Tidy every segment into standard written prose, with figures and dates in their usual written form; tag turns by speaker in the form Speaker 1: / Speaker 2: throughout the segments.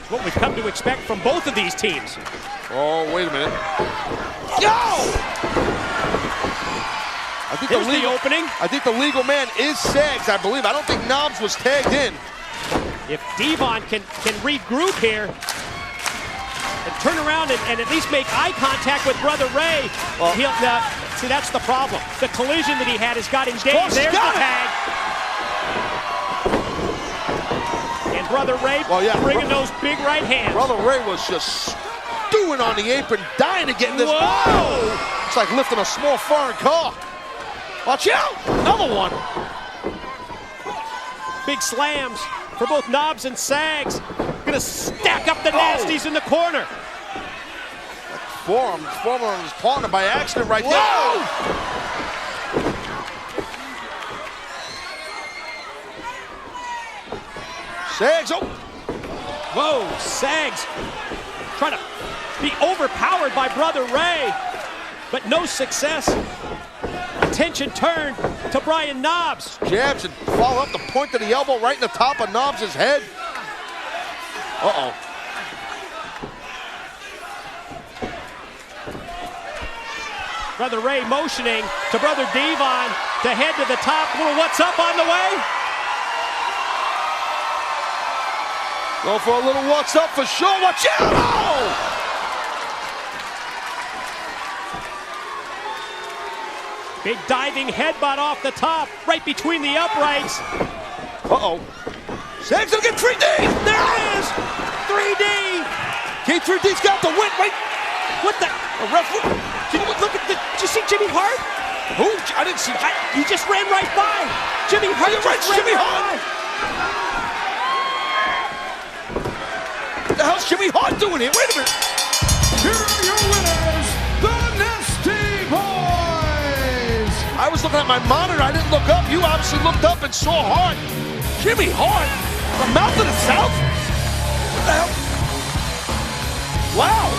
Speaker 1: It's what we've come to expect from both of these teams.
Speaker 2: Oh, wait a minute. Yo! I think
Speaker 1: Here's the opening.
Speaker 2: I think the legal man is Sags, I believe. I don't think Knobs was tagged in.
Speaker 1: If Devon can regroup here and turn around and at least make eye contact with Brother Ray, he'll see, that's the problem. The collision that he had has got him down. There's the tag. And Brother Ray bringing those big right hands.
Speaker 2: Brother Ray was just stewing on the apron, dying to get in this.
Speaker 1: Whoa!
Speaker 2: It's like lifting a small foreign car. Watch out! Another one.
Speaker 1: Big slams for both Knobs and Sags. Gonna stack up the nasties in the corner.
Speaker 2: Forearm on his partner by accident right there. Sags,
Speaker 1: Whoa, Sags trying to be overpowered by Brother Ray, but no success. Attention turned to Brian Knobs.
Speaker 2: Jabs and follow up the point of the elbow right in the top of Knobs' head. Uh-oh.
Speaker 1: Brother Ray motioning to Brother Devon to head to the top. Little what's up on the way?
Speaker 2: Go for a little what's up for sure. Watch out! Oh!
Speaker 1: Big diving headbutt off the top, right between the uprights.
Speaker 2: Uh-oh. Sags will get 3D!
Speaker 1: There it is! 3D!
Speaker 2: K3D's got the win. Wait!
Speaker 1: What the?
Speaker 2: A ref.
Speaker 1: Look at the. Did you see Jimmy Hart?
Speaker 2: Who? I didn't see.
Speaker 1: He just ran right by. Jimmy Hart just ran
Speaker 2: Jimmy
Speaker 1: right
Speaker 2: Hart. What the hell's Jimmy Hart doing here? Wait a minute.
Speaker 3: Here are your winners, the Nasty Boys.
Speaker 2: I was looking at my monitor. I didn't look up. You obviously looked up and saw Hart. Jimmy Hart? From Mouth of the South? What the hell? Wow.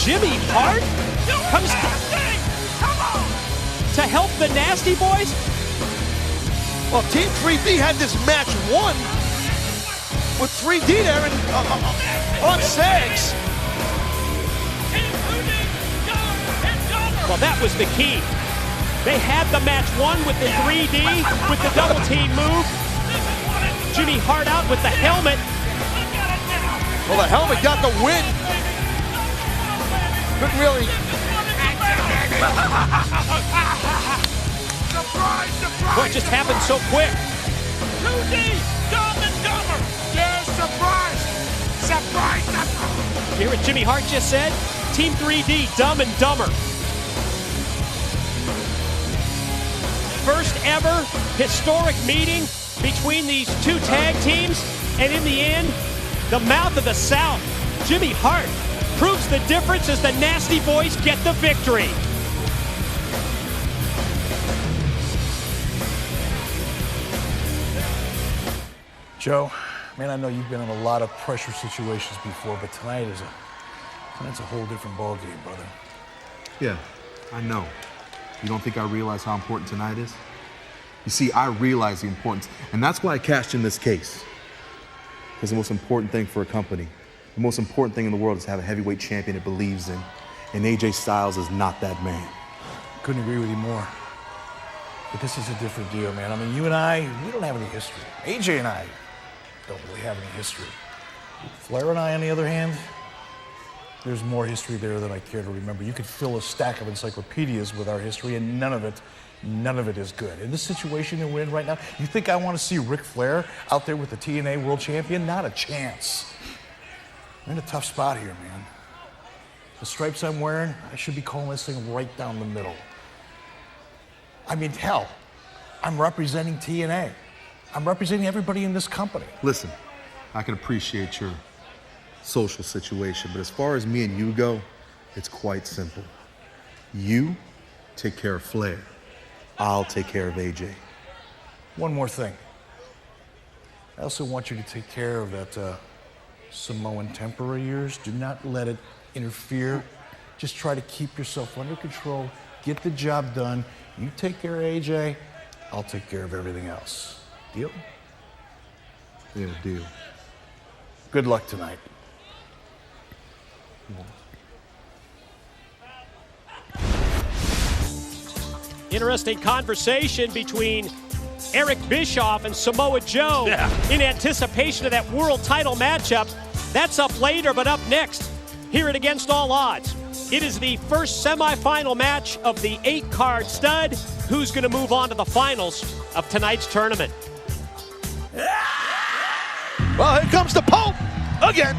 Speaker 1: Jimmy Hart comes to help the Nasty Boys?
Speaker 2: Well, Team 3D had this match won with 3D there and on Sags.
Speaker 1: Well, that was the key. They had the match won with the 3D, with the double team move. Jimmy Hart out with the helmet.
Speaker 2: Well, the helmet got the win. Couldn't really.
Speaker 3: Surprise, surprise!
Speaker 1: Boy, it just happened so quick.
Speaker 3: 2D, Dumb and Dumber! Yeah, surprise! Surprise, surprise!
Speaker 1: You hear what Jimmy Hart just said? Team 3D, Dumb and Dumber. First ever historic meeting between these two tag teams, and in the end, the Mouth of the South, Jimmy Hart, proves the difference as the Nasty Boys get the victory.
Speaker 4: Joe, man, I know you've been in a lot of pressure situations before, but tonight's a whole different ballgame, brother.
Speaker 5: Yeah, I know. You don't think I realize how important tonight is? You see, I realize the importance, and that's why I cashed in this case. Because the most important thing for a company, the most important thing in the world is to have a heavyweight champion it believes in. And AJ Styles is not that man.
Speaker 4: Couldn't agree with you more. But this is a different deal, man. I mean, you and I, we don't have any history. AJ and I don't really have any history. Flair and I, on the other hand, there's more history there than I care to remember. You could fill a stack of encyclopedias with our history, and none of it is good. In this situation that we're in right now, you think I want to see Ric Flair out there with the TNA World Champion? Not a chance. We're in a tough spot here, man. The stripes I'm wearing, I should be calling this thing right down the middle. I mean, hell, I'm representing TNA. I'm representing everybody in this company.
Speaker 5: Listen, I can appreciate your social situation, but as far as me and you go, it's quite simple. You take care of Flair. I'll take care of AJ.
Speaker 4: One more thing. I also want you to take care of that Samoan temper of yours. Do not let it interfere. Just try to keep yourself under control. Get the job done. You take care of AJ. I'll take care of everything else. Deal?
Speaker 5: Yeah, deal.
Speaker 4: Good luck tonight.
Speaker 1: Interesting conversation between Eric Bischoff and Samoa Joe in anticipation of that world title matchup. That's up later, but up next, here at Against All Odds. It is the first semifinal match of the 8-card stud. Who's going to move on to the finals of tonight's tournament?
Speaker 2: Well, here comes the Pope again.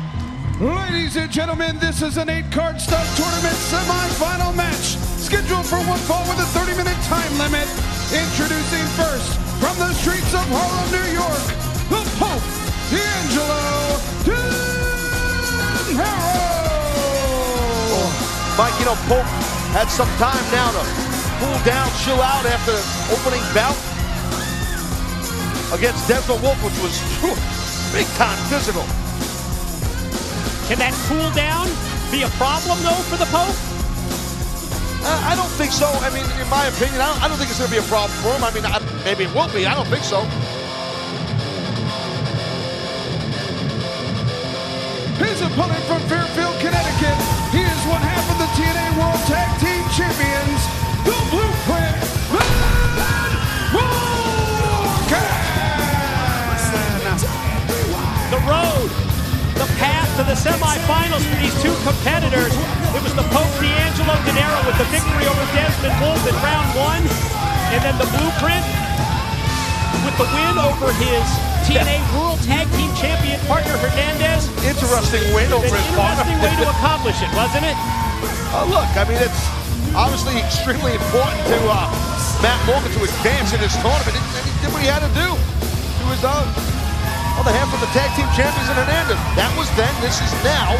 Speaker 3: Ladies and gentlemen, this is an 8-card stud tournament semifinal match scheduled for one fall with a 30-minute time limit. Introducing first, from the streets of Harlem, New York, the Pope, D'Angelo Dinero.
Speaker 2: Mike, you know, Pope had some time now to cool down, chill out after the opening bout against Desmond Wolf, which was big-time physical.
Speaker 1: Can that cool down be a problem, though, for the Pope?
Speaker 2: I don't think so. I mean, in my opinion, I don't think it's going to be a problem for him. I mean, maybe it will be. I don't think so.
Speaker 3: His opponent from Fairfield, Connecticut. He is one half of the TNA World Tag Team Champions, the Blueprint, Matt Morgan.
Speaker 1: The road, the path to the semifinals for these two competitors. It was the Pope D'Angelo Dinero with the victory over Desmond Wolf in round 1. And then the Blueprint with the win over his TNA World Tag Team Champion partner Hernandez.
Speaker 2: Interesting win over his partner.
Speaker 1: Interesting way to accomplish it, wasn't it?
Speaker 2: Look, I mean, it's obviously extremely important to Matt Morgan to advance in this tournament. He did what he had to do. He was on the half of the tag team champions in Hernandez. That was then, this is now.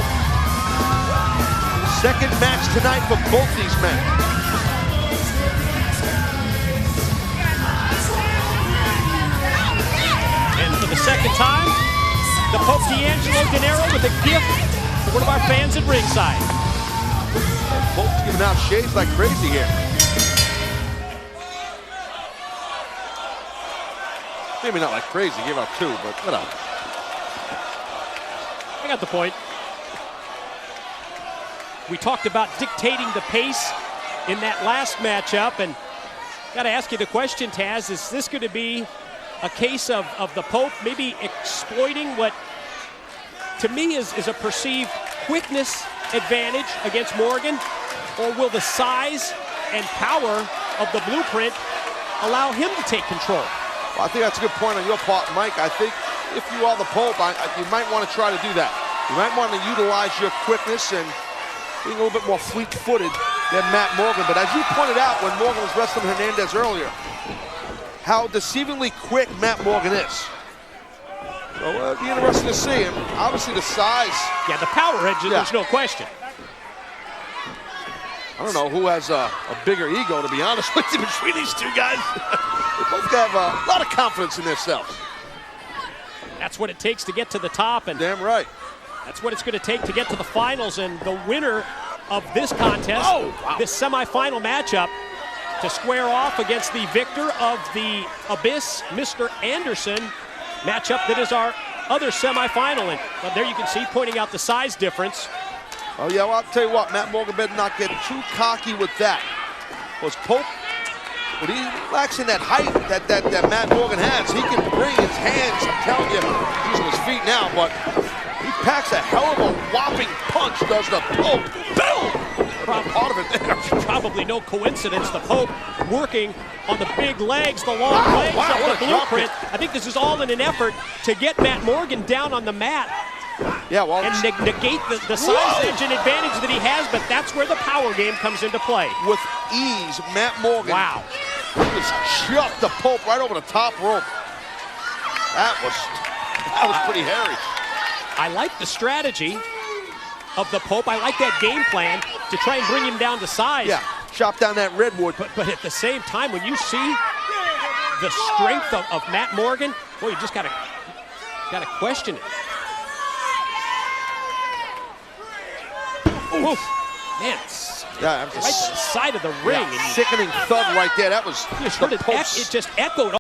Speaker 2: Second match tonight for both these men.
Speaker 1: And for the second time, the Pope D'Angelo Dinero with a gift for one of our fans at ringside.
Speaker 2: Both giving out shades like crazy here. Maybe not like crazy, give out 2, but whatever.
Speaker 1: I got the point. We talked about dictating the pace in that last matchup, and got to ask you the question, Taz, is this going to be a case of the Pope maybe exploiting what, to me, is a perceived quickness advantage against Morgan, or will the size and power of the Blueprint allow him to take control?
Speaker 2: Well, I think that's a good point on your part, Mike. I think if you are the Pope, you might want to try to do that. You might want to utilize your quickness and being a little bit more fleet-footed than Matt Morgan. But as you pointed out when Morgan was wrestling Hernandez earlier, how deceivingly quick Matt Morgan is. So it'll be interesting to see him. Obviously the size.
Speaker 1: Yeah, the power edge, there's no question.
Speaker 2: I don't know who has a bigger ego, to be honest with you, between these two guys. They both have a lot of confidence in themselves.
Speaker 1: That's what it takes to get to the top, and
Speaker 2: damn right.
Speaker 1: That's what it's going to take to get to the finals, and the winner of this contest, this semifinal matchup, to square off against the victor of the Abyss, Mr. Anderson, matchup that is our other semifinal. And there you can see, pointing out the size difference.
Speaker 2: Oh yeah, well, I'll tell you what, Matt Morgan better not get too cocky with that. Because Pope, when he lacks in that height that Matt Morgan has, he can bring his hands, I'm telling you, using his feet now, but he packs a hell of a whopping punch, does the Pope. Boom! Part of it there.
Speaker 1: Probably no coincidence, the Pope working on the big legs, the long legs of the Blueprint. I think this is all in an effort to get Matt Morgan down on the mat.
Speaker 2: Yeah, well,
Speaker 1: and negate the size edge and advantage that he has, but that's where the power game comes into play.
Speaker 2: With ease, Matt Morgan just chucked the Pope right over the top rope. That was pretty hairy.
Speaker 1: I like the strategy of the Pope. I like that game plan to try and bring him down to size.
Speaker 2: Yeah, chop down that redwood.
Speaker 1: But at the same time, when you see the strength of Matt Morgan, boy, you just gotta question it. Oof. Man,
Speaker 2: Yeah, that was
Speaker 1: right to the side of the ring.
Speaker 2: yeah, sickening thud right there. That was
Speaker 1: You just heard it, it just echoed